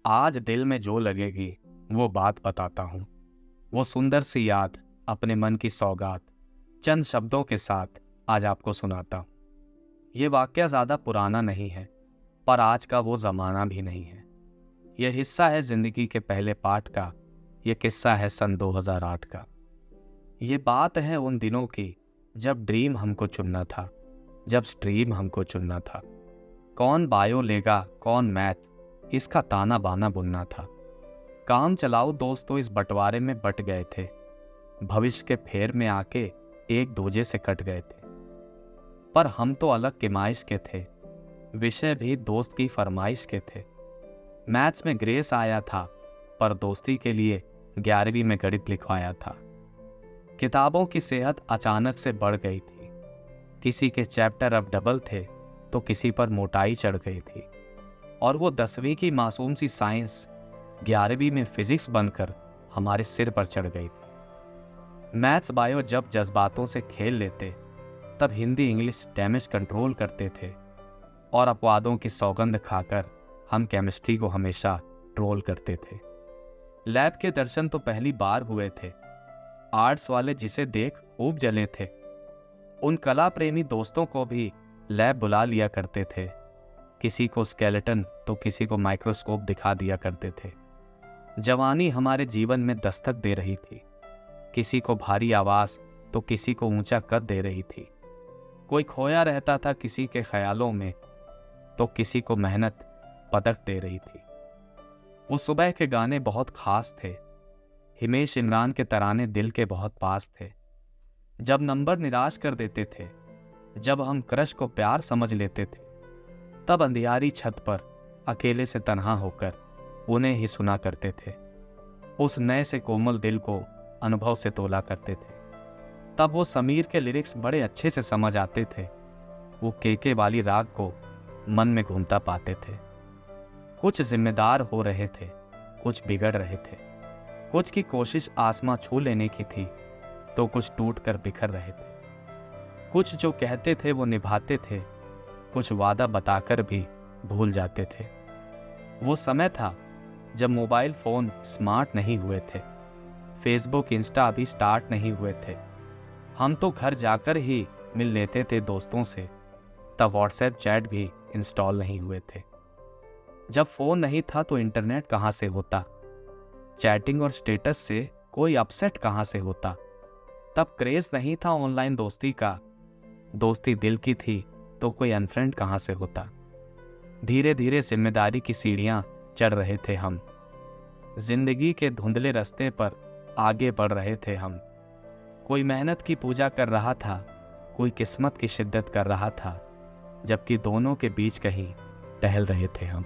आज दिल में जो लगेगी वो बात बताता हूँ। वो सुंदर सी याद, अपने मन की सौगात, चंद शब्दों के साथ आज आपको सुनाता हूँ। ये वाकया ज़्यादा पुराना नहीं है, पर आज का वो ज़माना भी नहीं है। यह हिस्सा है ज़िंदगी के पहले पार्ट का। ये किस्सा है सन 2008 का। ये बात है उन दिनों की जब ड्रीम हमको चुनना था, जब स्ट्रीम हमको चुनना था। कौन बायो लेगा कौन मैथ, इसका ताना बाना बुनना था। काम चलाओ दोस्तों इस बंटवारे में बट गए थे। भविष्य के फेर में आके एक दूजे से कट गए थे। पर हम तो अलग किमाइश के थे, विषय भी दोस्त की फरमाइश के थे। मैथ्स में ग्रेस आया था, पर दोस्ती के लिए 11वीं में गणित लिखवाया था। किताबों की सेहत अचानक से बढ़ गई थी। किसी के चैप्टर अब डबल थे तो किसी पर मोटाई चढ़ गई थी। और वो 10वीं की मासूम सी साइंस 11वीं में फिजिक्स बनकर हमारे सिर पर चढ़ गई थी। मैथ्स बायो जब जज्बातों से खेल लेते, तब हिंदी इंग्लिश डैमेज कंट्रोल करते थे। और अपवादों की सौगंध खाकर हम केमिस्ट्री को हमेशा ट्रोल करते थे। लैब के दर्शन तो पहली बार हुए थे। आर्ट्स वाले जिसे देख खूब जले थे, उन कला प्रेमी दोस्तों को भी लैब बुला लिया करते थे। किसी को स्केलेटन तो किसी को माइक्रोस्कोप दिखा दिया करते थे। जवानी हमारे जीवन में दस्तक दे रही थी। किसी को भारी आवाज तो किसी को ऊंचा कद दे रही थी। कोई खोया रहता था किसी के ख्यालों में, तो किसी को मेहनत पदक दे रही थी। वो सुबह के गाने बहुत खास थे। हिमेश इमरान के तराने दिल के बहुत पास थे। जब नंबर निराश कर देते थे, जब हम क्रश को प्यार समझ लेते थे, तब अंधियारी छत पर अकेले से तन्हा होकर उन्हें ही सुना करते थे। उस नए से कोमल दिल को अनुभव से तोला करते थे। तब वो समीर के लिरिक्स बड़े अच्छे से समझ आते थे। वो केके वाली राग को मन में घूमता पाते थे। कुछ जिम्मेदार हो रहे थे, कुछ बिगड़ रहे थे। कुछ की कोशिश आसमां छू लेने की थी, तो कुछ टूट कर बिखर रहे थे। कुछ जो कहते थे वो निभाते थे, कुछ वादा बताकर भी भूल जाते थे। वो समय था जब मोबाइल फोन स्मार्ट नहीं हुए थे, फेसबुक इंस्टा अभी स्टार्ट नहीं हुए थे। हम तो घर जाकर ही मिल लेते थे दोस्तों से, तब व्हाट्सएप चैट भी इंस्टॉल नहीं हुए थे। जब फोन नहीं था तो इंटरनेट कहाँ से होता, चैटिंग और स्टेटस से कोई अपसेट कहाँ से होता। तब क्रेज नहीं था ऑनलाइन दोस्ती का, दोस्ती दिल की थी तो कोई अनफ्रेंड कहाँ से होता। धीरे धीरे जिम्मेदारी की सीढ़ियां चढ़ रहे थे हम। जिंदगी के धुंधले रास्ते पर आगे बढ़ रहे थे हम। कोई मेहनत की पूजा कर रहा था, कोई किस्मत की शिद्दत कर रहा था, जबकि दोनों के बीच कहीं टहल रहे थे हम।